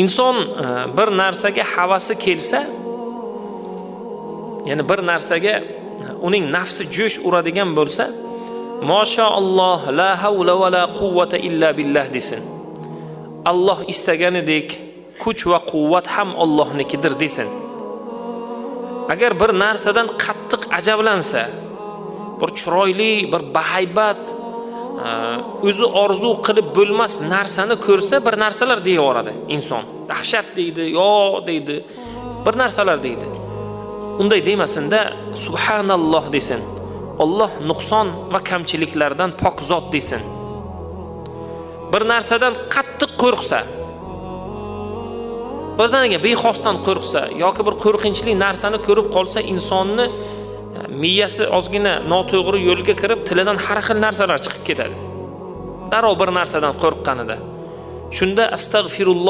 inson bir narsaga havasi kelsa, ya'ni bir narsaga uning nafsi jo'sh uradigan bo'lsa, Mashalloh la havla va la quvvata illa billah desin. Alloh istaganidek kuch va quvvat ham Allohnikidir desin. Agar bir narsadan qattiq ajablansa, bir chiroyli, bir bahaybat, o'zi orzu qilib bo'lmas narsani ko'rsa, bir narsalar deyaveradi inson. Dahshat deydi, yo deydi, bir narsalar deydi. Unday demasinda subhanalloh desin. Alloh nuqson va kamchiliklardan pok zot desin. Bir narsadan qattiq qo'rqsa, birdaniga bexosdan qo'rqsa yoki bir qo'rqinchli narsani ko'rib qolsa, insonni miyasi ozgina noto'g'ri yo'lga kirib, tilidan har xil narsalar chiqib ketadi. Darrov bir narsadan qo'rqqanida. Shunda astagfirulloh